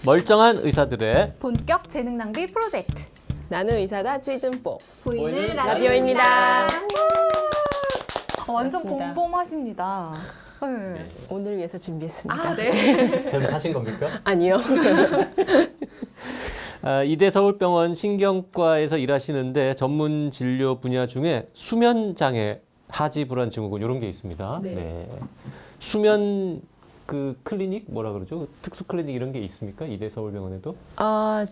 멀쩡한 의사들의 본격 재능 낭비 프로젝트 나는 의사다 시즌4 보이는 라디오입니다. 완전 반갑습니다. 봄봄하십니다. 네. 오늘 위해서 준비했습니다. 아, 네. 새로 사신 겁니까? 아니요. 이대 서울병원 신경과에서 일하시는데 전문 진료 분야 중에 수면 장애, 하지 불안 증후군 이런 게 있습니다. 네. 수면 그 클리닉 뭐라 그러죠? 특수 클리닉 이런 게 있습니까? 이대 서울병원에도?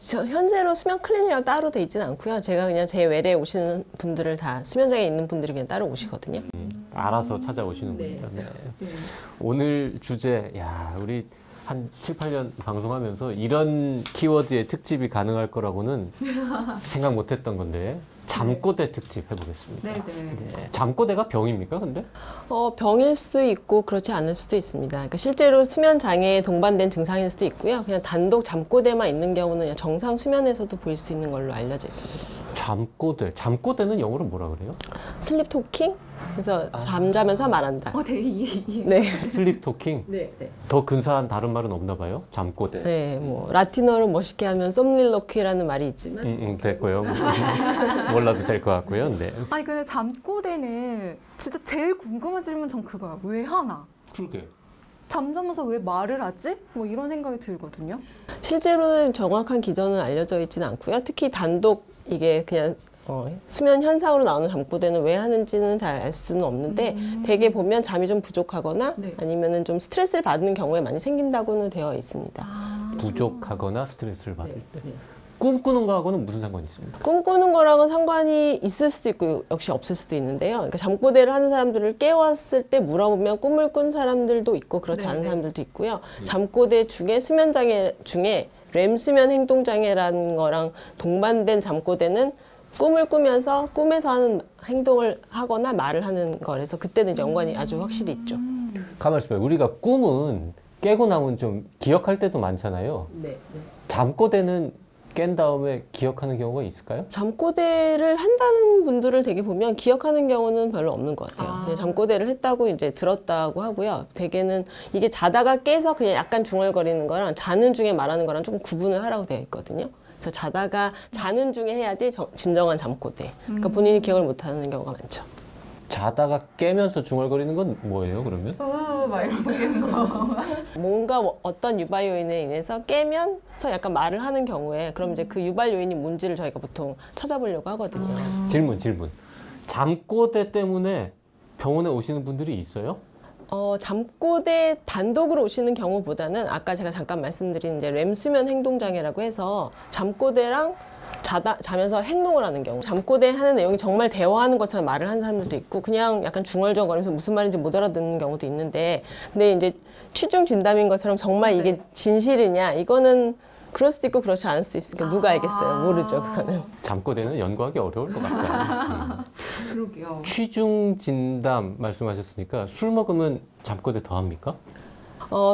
저 현재로 수면 클리닉이랑 따로 돼 있지는 않고요. 제가 그냥 제 외래에 오시는 분들을 다 수면장애 있는 분들이 그냥 따로 오시거든요. 알아서 찾아오시는군요. 네. 오늘 주제, 야, 우리 한 7, 8년 방송하면서 이런 키워드의 특집이 가능할 거라고는 생각 못 했던 건데, 잠꼬대 특집 해보겠습니다. 네. 잠꼬대가 병입니까, 근데? 병일 수도 있고 그렇지 않을 수도 있습니다. 그러니까 실제로 수면 장애에 동반된 증상일 수도 있고요. 그냥 단독 잠꼬대만 있는 경우는 그냥 정상 수면에서도 보일 수 있는 걸로 알려져 있습니다. 잠꼬대. 잠꼬대는 영어로 뭐라 그래요? 슬립 토킹? 그래서 잠자면서 말한다. 되게 이해. 네. 슬립 토킹? 네. 더 근사한 다른 말은 없나 봐요? 잠꼬대. 네, 뭐 라틴어로 멋있게 하면 솜닐로퀴라는 말이 있지만 됐고요. 몰라도 될 것 같고요. 네. 아니 근데 잠꼬대는 진짜 제일 궁금한 질문 전 그거야. 왜 하나? 그러게. 잠자면서 왜 말을 하지? 뭐 이런 생각이 들거든요. 실제로는 정확한 기전은 알려져 있지는 않고요. 특히 단독 이게 그냥 수면 현상으로 나오는 잠꼬대는 왜 하는지는 잘 알 수는 없는데 대개 보면 잠이 좀 부족하거나 네. 아니면은 좀 스트레스를 받는 경우에 많이 생긴다고는 되어 있습니다. 부족하거나 스트레스를 받을 때. 꿈꾸는 거하고는 무슨 상관이 있습니까? 꿈꾸는 거랑은 상관이 있을 수도 있고 역시 없을 수도 있는데요. 그러니까 잠꼬대를 하는 사람들을 깨웠을 때 물어보면 꿈을 꾼 사람들도 있고 그렇지 않은 사람들도 있고요. 잠꼬대 중에 수면 장애 중에 렘 수면 행동 장애라는 거랑 동반된 잠꼬대는 꿈을 꾸면서 꿈에서 하는 행동을 하거나 말을 하는 거라서 그때는 이제 연관이 아주 확실히 있죠. 가만히 있어봐요. 우리가 꿈은 깨고 나면 좀 기억할 때도 많잖아요. 네. 잠꼬대는 깬 다음에 기억하는 경우가 있을까요? 잠꼬대를 한다는 분들을 되게 보면 기억하는 경우는 별로 없는 것 같아요. 그냥 잠꼬대를 했다고 이제 들었다고 하고요. 대개는 이게 자다가 깨서 그냥 약간 중얼거리는 거랑 자는 중에 말하는 거랑 조금 구분을 하라고 되어 있거든요. 그래서 자다가 자는 중에 해야지 진정한 잠꼬대. 그러니까 본인이 기억을 못하는 경우가 많죠. 자다가 깨면서 중얼거리는 건 뭐예요, 그러면? 막 이러는 거. 뭔가 어떤 유발 요인에 인해서 깨면서 약간 말을 하는 경우에 그럼 이제 그 유발 요인이 뭔지를 저희가 보통 찾아보려고 하거든요. 질문. 잠꼬대 때문에 병원에 오시는 분들이 있어요? 잠꼬대 단독으로 오시는 경우보다는 아까 제가 잠깐 말씀드린 이제 렘 수면 행동 장애라고 해서 잠꼬대랑 자면서 행동을 하는 경우. 잠꼬대 하는 내용이 정말 대화하는 것처럼 말을 하는 사람들도 있고 그냥 약간 중얼중얼거리면서 무슨 말인지 못 알아듣는 경우도 있는데 근데 이제 취중 진담인 것처럼 정말 이게 진실이냐 이거는 그럴 수도 있고 그렇지 않을 수도 있으니까 누가 알겠어요. 모르죠 그거는. 잠꼬대는 연구하기 어려울 것 같아요. 그러게요. 취중 진담 말씀하셨으니까 술 먹으면 잠꼬대 더 합니까?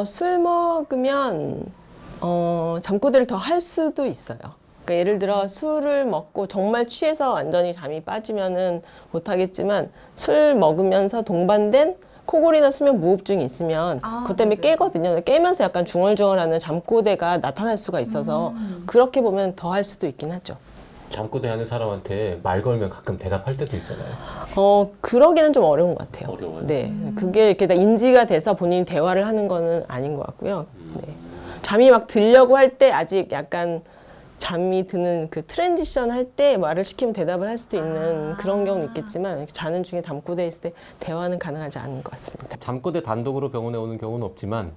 술 먹으면 잠꼬대를 더 할 수도 있어요. 그러니까 예를 들어 술을 먹고 정말 취해서 완전히 잠이 빠지면은 못하겠지만 술 먹으면서 동반된 코골이나 수면 무호흡증이 있으면 그것 때문에 깨거든요. 깨면서 약간 중얼중얼하는 잠꼬대가 나타날 수가 있어서 그렇게 보면 더 할 수도 있긴 하죠. 잠꼬대 하는 사람한테 말 걸면 가끔 대답할 때도 있잖아요. 그러기는 좀 어려운 것 같아요. 어려워요? 네. 그게 이렇게 다 인지가 돼서 본인이 대화를 하는 거는 아닌 것 같고요. 네. 잠이 막 들려고 할 때 아직 약간 잠이 드는 그 트랜지션 할 때 말을 시키면 대답을 할 수도 있는 그런 경우는 있겠지만 이렇게 자는 중에 잠꼬대 있을 때 대화는 가능하지 않은 것 같습니다. 잠꼬대 단독으로 병원에 오는 경우는 없지만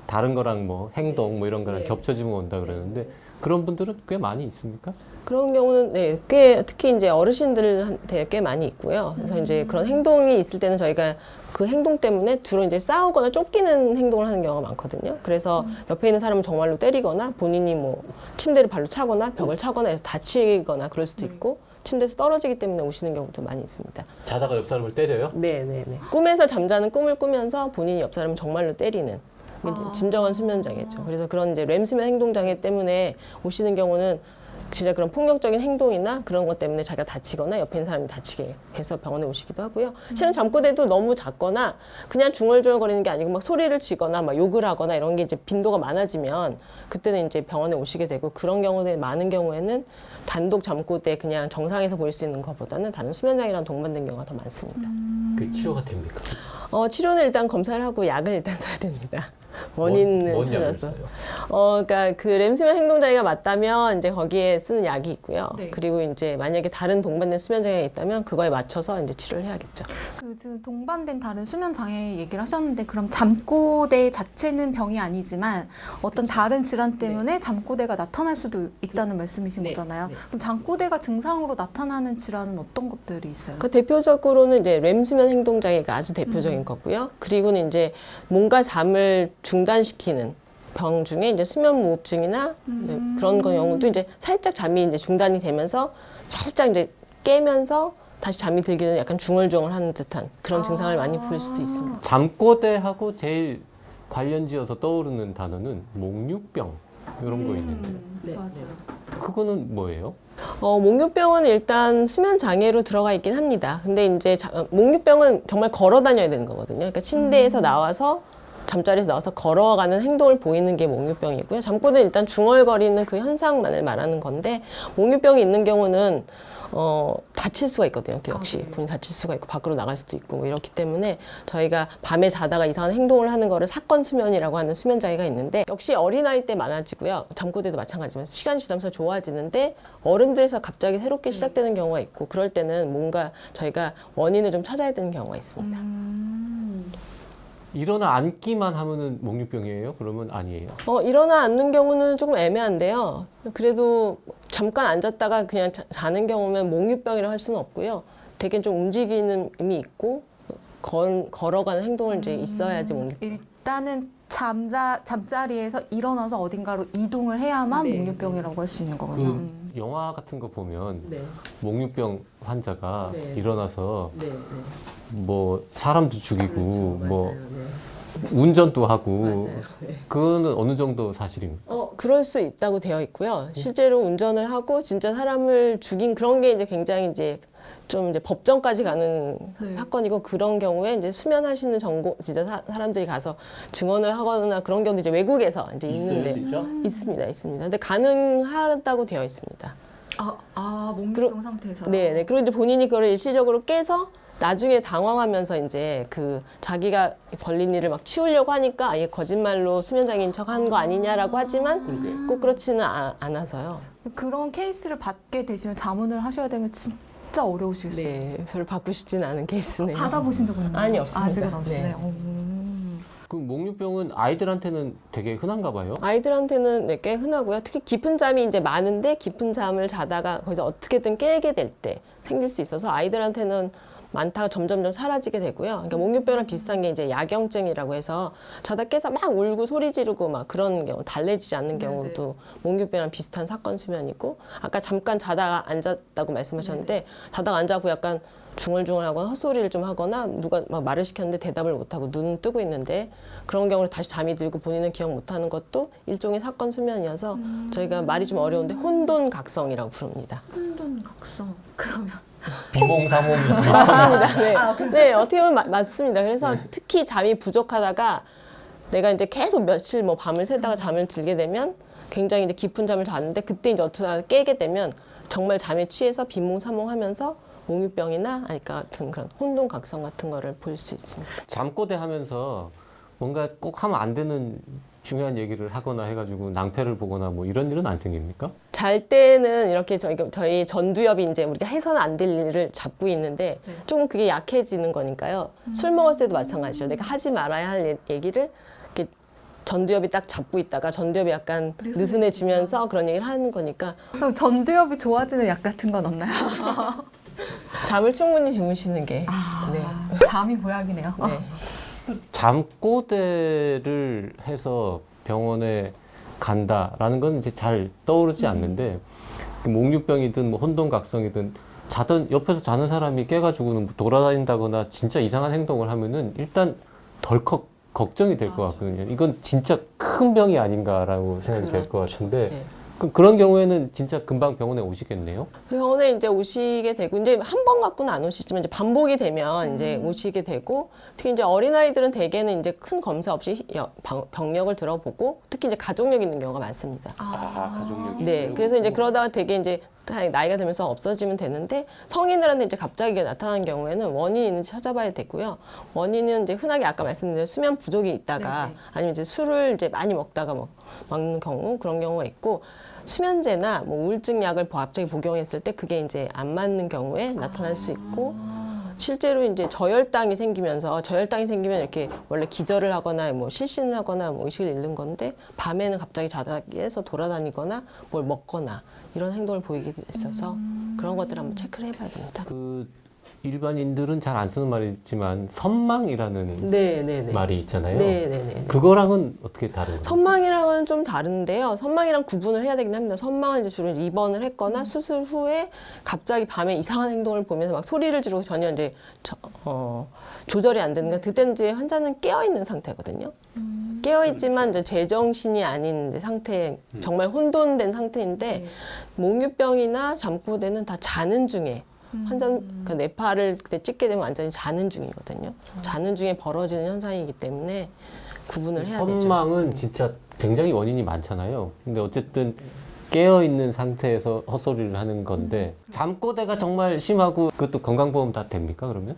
다른 거랑 뭐 행동 뭐 이런 거랑 겹쳐지면 온다 그러는데 그런 분들은 꽤 많이 있습니까? 그런 경우는 네, 꽤 특히 이제 어르신들한테 꽤 많이 있고요. 그래서 이제 그런 행동이 있을 때는 저희가 그 행동 때문에 주로 이제 싸우거나 쫓기는 행동을 하는 경우가 많거든요. 그래서 옆에 있는 사람을 정말로 때리거나 본인이 뭐 침대를 발로 차거나 벽을 차거나 해서 다치거나 그럴 수도 있고 침대에서 떨어지기 때문에 오시는 경우도 많이 있습니다. 자다가 옆 사람을 때려요? 네. 꿈에서 잠자는 꿈을 꾸면서 본인이 옆 사람을 정말로 때리는 이제 진정한 수면 장애죠. 그래서 그런 이제 렘 수면 행동 장애 때문에 오시는 경우는 진짜 그런 폭력적인 행동이나 그런 것 때문에 자기가 다치거나 옆에 있는 사람이 다치게 해서 병원에 오시기도 하고요. 실은 잠꼬대도 너무 작거나 그냥 중얼중얼거리는 게 아니고 막 소리를 지거나 막 욕을 하거나 이런 게 이제 빈도가 많아지면 그때는 이제 병원에 오시게 되고, 그런 경우에 많은 경우에는 단독 잠꼬대 그냥 정상에서 보일 수 있는 것보다는 다른 수면장애랑 동반된 경우가 더 많습니다. 그 치료가 됩니까? 치료는 일단 검사를 하고 약을 일단 써야 됩니다. 원인을 뭔 약을 찾아서. 써요? 그러니까 그 렘수면 행동장애가 맞다면 이제 거기에 쓰는 약이 있고요. 네. 그리고 이제 만약에 다른 동반된 수면장애가 있다면 그거에 맞춰서 이제 치료를 해야겠죠. 그 지금 동반된 다른 수면 장애 얘기를 하셨는데, 그럼 잠꼬대 자체는 병이 아니지만 어떤 다른 질환 때문에 잠꼬대가 나타날 수도 있다는 말씀이신 네. 거잖아요. 네. 그럼 잠꼬대가 증상으로 나타나는 질환은 어떤 것들이 있어요? 그 대표적으로는 이제 렘수면 행동장애가 아주 대표적인 거고요. 그리고는 이제 뭔가 잠을 중단시키는 병 중에 이제 수면무호흡증이나 이제 그런 경우도 이제 살짝 잠이 이제 중단이 되면서 살짝 이제 깨면서 다시 잠이 들기 전에 약간 중얼중얼하는 듯한 그런 증상을 많이 볼 수도 있습니다. 잠꼬대하고 제일 관련지어서 떠오르는 단어는 목류병 이런 거 있는데 네. 그거는 뭐예요? 목류병은 일단 수면 장애로 들어가 있긴 합니다. 근데 이제 목류병은 정말 걸어 다녀야 되는 거거든요. 그러니까 침대에서 나와서 잠자리에서 나와서 걸어가는 행동을 보이는 게 목류병이고요. 잠꼬대는 일단 중얼거리는 그 현상만을 말하는 건데, 목류병이 있는 경우는 다칠 수가 있거든요. 역시 본인 다칠 수가 있고 밖으로 나갈 수도 있고 뭐 이렇기 때문에 저희가 밤에 자다가 이상한 행동을 하는 거를 사건 수면이라고 하는 수면 장애가 있는데, 역시 어린아이 때 많아지고요. 잠꼬대도 마찬가지지만 시간이 지나면서 좋아지는데 어른들에서 갑자기 새롭게 시작되는 경우가 있고, 그럴 때는 뭔가 저희가 원인을 좀 찾아야 되는 경우가 있습니다. 일어나 앉기만 하면은 목류병이에요? 그러면 아니에요? 일어나 앉는 경우는 조금 애매한데요. 그래도 잠깐 앉았다가 그냥 자는 경우면 목류병이라고 할 수는 없고요. 되게 좀 움직이는 힘이 있고 걸어가는 행동을 이제 있어야지 목류병. 일단은 잠자리에서 일어나서 어딘가로 이동을 해야만 네. 목류병이라고 할 수 있는 거군요. 그 영화 같은 거 보면 네. 목류병 환자가 네. 일어나서 네. 뭐 사람도 죽이고 그렇죠. 뭐 네. 운전도 하고 맞아요. 네. 그거는 어느 정도 사실입니까? 그럴 수 있다고 되어 있고요. 실제로 운전을 하고 진짜 사람을 죽인 그런 게 이제 굉장히 이제 좀 이제 법정까지 가는 네. 사건이고, 그런 경우에 이제 수면하시는 진짜 사람들이 가서 증언을 하거나 그런 경우도 이제 외국에서 이제 있는데 진짜? 있습니다. 근데 가능하다고 되어 있습니다. 목류병 상태에서. 네. 그리고 이제 본인이 그걸 일시적으로 깨서 나중에 당황하면서 이제 그 자기가 벌린 일을 막 치우려고 하니까 아예 거짓말로 수면장애인 척 한 거 아니냐라고 하지만 그러게. 꼭 그렇지는 않아서요. 그런 케이스를 받게 되시면 자문을 하셔야 되면 진짜 어려우시겠어요. 네, 별로 받고 싶지는 않은 케이스네요. 받아보신 적은 있나요? 아니, 없습니다. 아직은 없으세요. 그 목류병은 아이들한테는 되게 흔한가 봐요. 아이들한테는 네, 꽤 흔하고요. 특히 깊은 잠이 이제 많은데 깊은 잠을 자다가 거기서 어떻게든 깨게 될 때 생길 수 있어서 아이들한테는 많다가 점점점 사라지게 되고요. 그러니까 목류병이랑 비슷한 게 이제 야경증이라고 해서 자다 깨서 막 울고 소리 지르고 막 그런 경우, 달래지지 않는 경우도 목류병이랑 비슷한 사건 수면이고, 아까 잠깐 자다가 앉았다고 말씀하셨는데 자다가 앉아고 약간 중얼중얼하거나 헛소리를 좀 하거나 누가 막 말을 시켰는데 대답을 못하고 눈 뜨고 있는데 그런 경우를 다시 잠이 들고 본인은 기억 못하는 것도 일종의 사건 수면이어서 저희가 말이 좀 어려운데 혼돈각성이라고 부릅니다. 혼돈각성. 그러면 비몽사몽 맞습니다. 네. 네, 어떻게 보면 맞습니다. 그래서 특히 잠이 부족하다가 내가 이제 계속 며칠 뭐 밤을 새다가 잠을 들게 되면 굉장히 이제 깊은 잠을 잤는데 그때 이제 어쩌다 깨게 되면 정말 잠에 취해서 비몽사몽하면서 목류병이나 아니 같은 그런 혼돈각성 같은 거를 볼 수 있습니다. 잠꼬대 하면서 뭔가 꼭 하면 안 되는 중요한 얘기를 하거나 해가지고 낭패를 보거나 뭐 이런 일은 안 생깁니까? 잘 때는 이렇게 저희 전두엽이 이제 우리가 해서는 안 될 일을 잡고 있는데 네. 조금 그게 약해지는 거니까요. 술 먹었을 때도 마찬가지죠. 내가 하지 말아야 할 얘기를 이렇게 전두엽이 딱 잡고 있다가 전두엽이 약간 느슨해지면서 그런 얘기를 하는 거니까 그럼 전두엽이 좋아지는 약 같은 건 없나요? 잠을 충분히 주무시는 게 네. 잠이 보약이네요. 네. 잠꼬대를 해서 병원에 간다라는 건 이제 잘 떠오르지 않는데 목류병이든 뭐 혼돈각성이든 자던 옆에서 자는 사람이 깨가지고는 돌아다닌다거나 진짜 이상한 행동을 하면은 일단 덜컥 걱정이 될 것 같거든요. 이건 진짜 큰 병이 아닌가라고 생각이 될 것 같은데 네. 그런 경우에는 진짜 금방 병원에 오시겠네요. 병원에 이제 오시게 되고 이제 한 번 갖고는 안 오시지만 이제 반복이 되면 이제 오시게 되고 특히 이제 어린아이들은 대개는 이제 큰 검사 없이 병력을 들어보고 특히 이제 가족력 있는 경우가 많습니다. 가족력이. 네, 그래서 이제 그러다가 되게 이제 나이가 들면서 없어지면 되는데 성인들한테 이제 갑자기 나타나는 경우에는 원인이 있는지 찾아봐야 되고요. 원인은 이제 흔하게 아까 말씀드린 수면 부족이 있다가 네네. 아니면 이제 술을 이제 많이 먹다가 먹는 경우 그런 경우가 있고 수면제나 뭐 우울증 약을 갑자기 복용했을 때 그게 이제 안 맞는 경우에 나타날 수 있고 실제로 이제 저혈당이 생기면 이렇게 원래 기절을 하거나 뭐 실신을 하거나 뭐 의식을 잃는 건데 밤에는 갑자기 자다 깨서 돌아다니거나 뭘 먹거나 이런 행동을 보이게 있어서 그런 것들 한번 체크를 해봐야 됩니다. 그 일반인들은 잘 안 쓰는 말이지만 선망이라는 네네네. 말이 있잖아요. 네네네. 그거랑은 어떻게 다른가요? 선망이랑은 좀 다른데요. 선망이랑 구분을 해야 되긴 합니다. 선망은 이제 주로 입원을 했거나 수술 후에 갑자기 밤에 이상한 행동을 보면서 막 소리를 지르고 전혀 이제 조절이 안 되는 거. 그때는 이제 환자는 깨어 있는 상태거든요. 깨어 있지만 이제 제정신이 아닌 이제 상태, 정말 혼돈된 상태인데 몽유병이나 잠꼬대는 다 자는 중에 환자는 그 뇌파를 그때 찍게 되면 완전히 자는 중이거든요. 자는 중에 벌어지는 현상이기 때문에 구분을 해야 되죠. 선망은 진짜 굉장히 원인이 많잖아요. 근데 어쨌든 깨어 있는 상태에서 헛소리를 하는 건데 잠꼬대가 정말 심하고 그것도 건강보험 다 됩니까 그러면?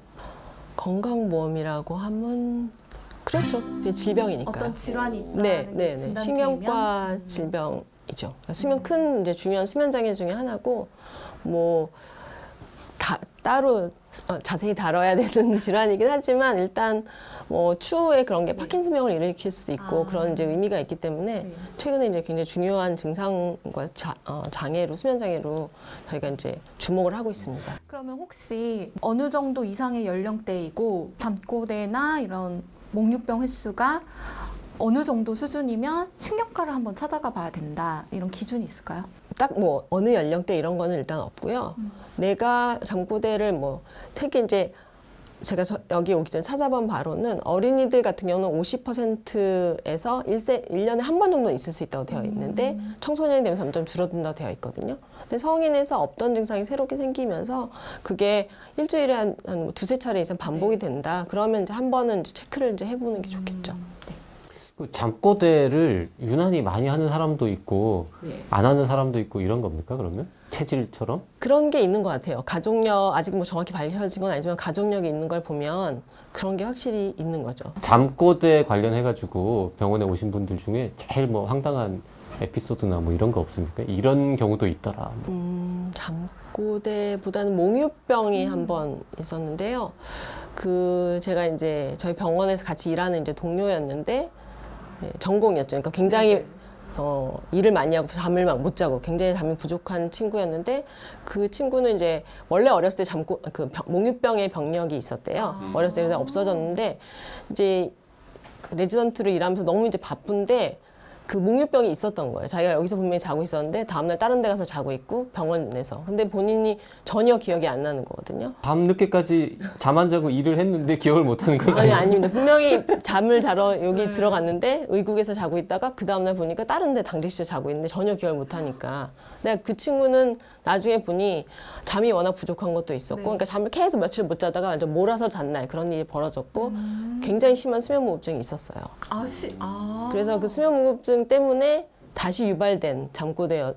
건강보험이라고 하면 그렇죠. 이제 질병이니까. 어떤 질환이 있다. 네. 신경과 질병이죠. 그러니까 수면 큰 이제 중요한 수면 장애 중에 하나고 뭐 따로 자세히 다뤄야 되는 질환이긴 하지만 일단 뭐 추후에 그런 게 파킨슨병을 일으킬 수도 있고 그런 이제 의미가 있기 때문에 최근에 이제 굉장히 중요한 증상과 장애로 수면 장애로 저희가 이제 주목을 하고 있습니다. 그러면 혹시 어느 정도 이상의 연령대이고 잠꼬대나 이런 몽유병 횟수가 어느 정도 수준이면 신경과를 한번 찾아가 봐야 된다 이런 기준이 있을까요? 딱 뭐 어느 연령대 이런 거는 일단 없고요. 내가 잠꼬대를 뭐 되게 이제 제가 여기 오기 전에 찾아본 바로는 어린이들 같은 경우는 50%에서 1년에 한 번 정도 있을 수 있다고 되어 있는데 청소년이 되면서 점점 줄어든다고 되어 있거든요. 근데 성인에서 없던 증상이 새롭게 생기면서 그게 일주일에 한 두세 차례 이상 반복이 된다. 그러면 이제 한 번은 이제 체크를 이제 해보는 게 좋겠죠. 그 잠꼬대를 유난히 많이 하는 사람도 있고 안 하는 사람도 있고 이런 겁니까 그러면? 체질처럼? 그런 게 있는 것 같아요. 가족력 아직 뭐 정확히 밝혀진 건 아니지만 가족력이 있는 걸 보면 그런 게 확실히 있는 거죠. 잠꼬대 관련해가지고 병원에 오신 분들 중에 제일 뭐 황당한 에피소드나 뭐 이런 거 없습니까? 이런 경우도 있더라. 잠꼬대보다는 몽유병이 한 번 있었는데요. 제가 이제 저희 병원에서 같이 일하는 이제 동료였는데 전공이었죠. 그러니까 굉장히 일을 많이 하고 잠을 막 못 자고 굉장히 잠이 부족한 친구였는데 그 친구는 이제 원래 어렸을 때 몽유병의 병력이 있었대요. 어렸을 때 없어졌는데 이제 레지던트로 일하면서 너무 이제 바쁜데 그 몽유병이 있었던 거예요. 자기가 여기서 분명히 자고 있었는데 다음날 다른 데 가서 자고 있고 병원에서. 근데 본인이 전혀 기억이 안 나는 거거든요. 밤 늦게까지 잠 안 자고 일을 했는데 기억을 못 하는 건 아니, 아니에요? 아닙니다. 분명히 잠을 자러 여기 들어갔는데 의국에서 자고 있다가 그 다음날 보니까 다른 데 당직실에 자고 있는데 전혀 기억을 못 하니까. 근데 그 친구는 나중에 보니 잠이 워낙 부족한 것도 있었고 그러니까 잠을 계속 며칠 못 자다가 완전 몰아서 잤날 그런 일이 벌어졌고 굉장히 심한 수면무호흡증이 있었어요. 그래서 그 수면무호흡증 때문에 다시 유발된 잠꼬대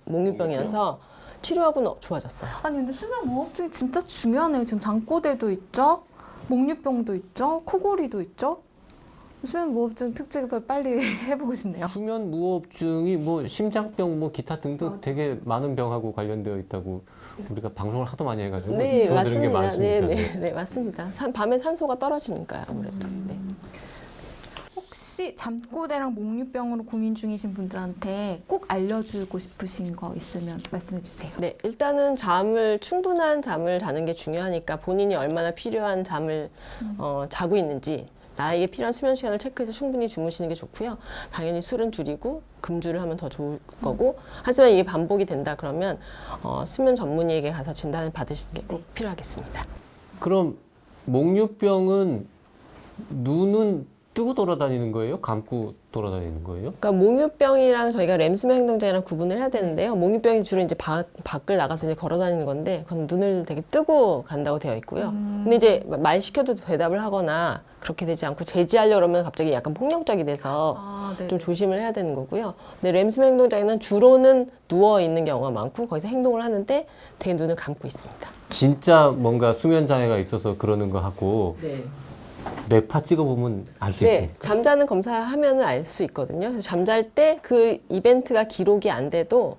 몽유병이어서 치료하고 좋아졌어요. 아니 근데 수면무호흡증이 진짜 중요하네요. 지금 잠꼬대도 있죠, 몽유병도 있죠, 코골이도 있죠. 수면무호흡증 특집을 빨리 해보고 싶네요. 수면 무호흡증이 뭐 심장병 뭐 기타 등등 되게 많은 병하고 관련되어 있다고 우리가 방송을 하도 많이 해가지고 네, 들어들은 게 맞습니다. 많습니다. 네, 맞습니다. 밤에 산소가 떨어지니까요, 아무래도. 네. 혹시 잠꼬대랑 몽유병으로 고민 중이신 분들한테 꼭 알려주고 싶으신 거 있으면 말씀해 주세요. 네, 일단은 충분한 잠을 자는 게 중요하니까 본인이 얼마나 필요한 잠을 자고 있는지 나에게 필요한 수면 시간을 체크해서 충분히 주무시는 게 좋고요. 당연히 술은 줄이고 금주를 하면 더 좋을 거고 하지만 이게 반복이 된다 그러면 수면 전문의에게 가서 진단을 받으시는 게 꼭 필요하겠습니다. 그럼 몽유병은 눈은 뜨고 돌아다니는 거예요? 감고 돌아다니는 거예요? 그러니까 몽유병이랑 저희가 렘수면 행동장애랑 구분을 해야 되는데요. 몽유병이 주로 이제 밖을 나가서 이제 걸어 다니는 건데, 그건 눈을 되게 뜨고 간다고 되어 있고요. 근데 이제 말 시켜도 대답을 하거나 그렇게 되지 않고 제지하려고 그러면 갑자기 약간 폭력적이 돼서 네. 좀 조심을 해야 되는 거고요. 근데 렘수면 행동장애는 주로는 누워 있는 경우가 많고 거기서 행동을 하는데 되게 눈을 감고 있습니다. 진짜 뭔가 수면 장애가 있어서 그러는 거 하고 네. 뇌파 찍어보면 알 수 네, 있습니까? 잠자는 검사하면은 알 수 있거든요. 그래서 잠잘 때 그 이벤트가 기록이 안 돼도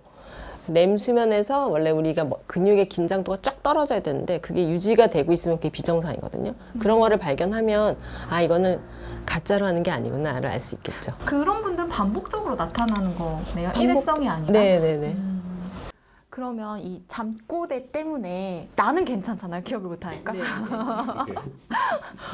렘 수면에서 원래 우리가 뭐 근육의 긴장도가 쫙 떨어져야 되는데 그게 유지가 되고 있으면 그게 비정상이거든요. 그런 거를 발견하면 아 이거는 가짜로 하는 게 아니구나를 알 수 있겠죠. 그런 분들은 반복적으로 나타나는 거네요. 반복- 일회성이 아니라. 네네네. 그러면 이 잠꼬대 때문에 나는 괜찮잖아요. 기억을 못하니까.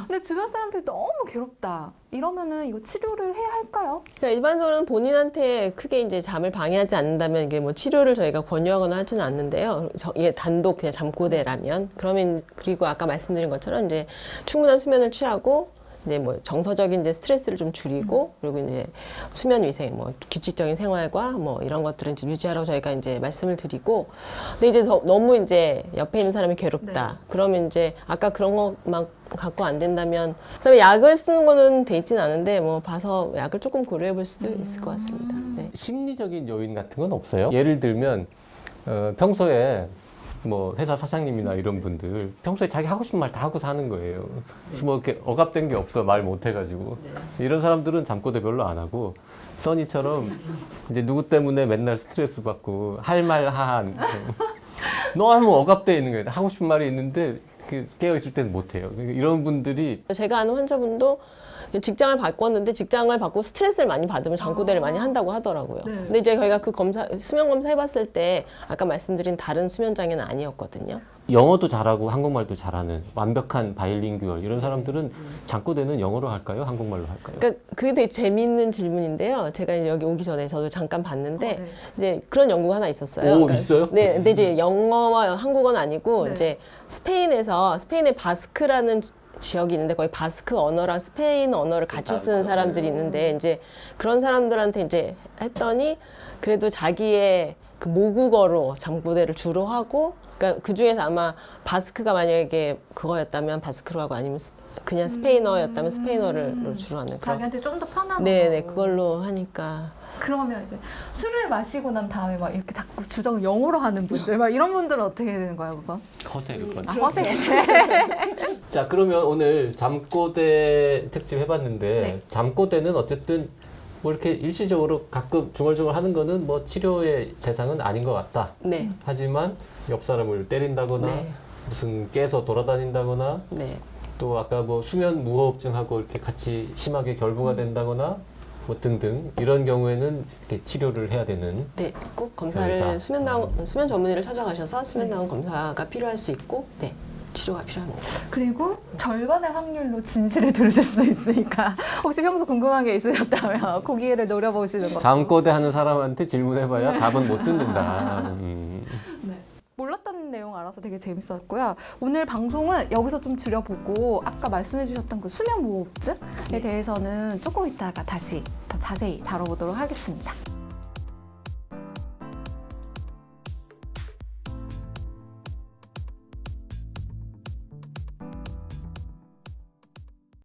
근데 주변 사람들이 너무 괴롭다. 이러면은 이거 치료를 해야 할까요? 그러니까 일반적으로는 본인한테 크게 이제 잠을 방해하지 않는다면 이게 뭐 치료를 저희가 권유하거나 하지는 않는데요. 이게 단독 그냥 잠꼬대라면 그러면 그리고 아까 말씀드린 것처럼 이제 충분한 수면을 취하고 이제 뭐 정서적인 이제 스트레스를 좀 줄이고 그리고 이제 수면 위생, 뭐 규칙적인 생활과 뭐 이런 것들은 이제 유지하라고 저희가 이제 말씀을 드리고 근데 이제 너무 이제 옆에 있는 사람이 괴롭다. 네. 그러면 이제 아까 그런 것만 갖고 안 된다면 그다음에 약을 쓰는 거는 돼 있진 않은데 뭐 봐서 약을 조금 고려해 볼 수도 있을 것 같습니다. 네. 심리적인 요인 같은 건 없어요? 예를 들면 평소에 뭐 회사 사장님이나 이런 분들 평소에 자기 하고 싶은 말 다 하고 사는 거예요. 뭐 이렇게 억압된 게 없어 말 못 해가지고 이런 사람들은 잠꼬대 별로 안 하고 써니처럼 이제 누구 때문에 맨날 스트레스 받고 할 말 하한 너무 억압되어 있는 거예요. 하고 싶은 말이 있는데 깨어 있을 때는 못 해요. 이런 분들이 제가 아는 환자분도 직장을 바꿨는데 직장을 바꾸고 스트레스를 많이 받으면 잠꼬대를 많이 한다고 하더라고요. 네. 근데 이제 저희가 그 수면 검사 해봤을 때 아까 말씀드린 다른 수면 장애는 아니었거든요. 영어도 잘하고 한국말도 잘하는 완벽한 바이링구얼 이런 사람들은 잠꼬대는 영어로 할까요? 한국말로 할까요? 그러니까 그게 되게 재미있는 질문인데요. 제가 이제 여기 오기 전에 저도 잠깐 봤는데 네. 이제 그런 연구가 하나 있었어요. 오, 있어요? 네, 근데 이제 영어와 한국어는 아니고 네. 이제 스페인의 바스크라는 지역이 있는데 거기 바스크 언어랑 스페인 언어를 같이 쓰는 사람들이 있는데 이제 그런 사람들한테 이제 했더니 그래도 자기의 그 모국어로 잠꼬대를 주로 하고 그러니까 그 중에서 아마 바스크가 만약에 그거였다면 바스크로 하고 아니면 그냥 스페인어였다면 스페인어를 주로 하는 그런 자기한테 좀 더 편한 네네 거고. 그걸로 하니까 그러면 이제 술을 마시고 난 다음에 막 이렇게 자꾸 주정을 영어로 하는 분들 막 이런 분들은 어떻게 되는 거예요, 그건? 허세 그건. 허세. 자 그러면 오늘 잠꼬대 특집 해봤는데 네. 잠꼬대는 어쨌든 뭐 이렇게 일시적으로 가끔 중얼중얼 하는 거는 뭐 치료의 대상은 아닌 것 같다. 네. 하지만 옆 사람을 때린다거나 네. 무슨 깨서 돌아다닌다거나 네. 또 아까 뭐 수면 무호흡증하고 이렇게 같이 심하게 결부가 된다거나 뭐 등등 이런 경우에는 이렇게 치료를 해야 되는 네, 꼭 그러니까. 검사를 수면 전문의를 찾아가셔서 수면 나온 검사가 필요할 수 있고, 네, 치료가 필요합니다. 그리고 절반의 확률로 진실을 들으실 수도 있으니까 혹시 평소 궁금한 게 있으셨다면 그 기회를 노려보시는 거. 잠꼬대 하는 사람한테 질문해봐야 답은 못 듣는다. 몰랐던 내용 알아서 되게 재밌었고요. 오늘 방송은 여기서 좀 줄여보고 아까 말씀해주셨던 그 수면 무호흡증에 대해서는 조금 이따가 다시 더 자세히 다뤄보도록 하겠습니다.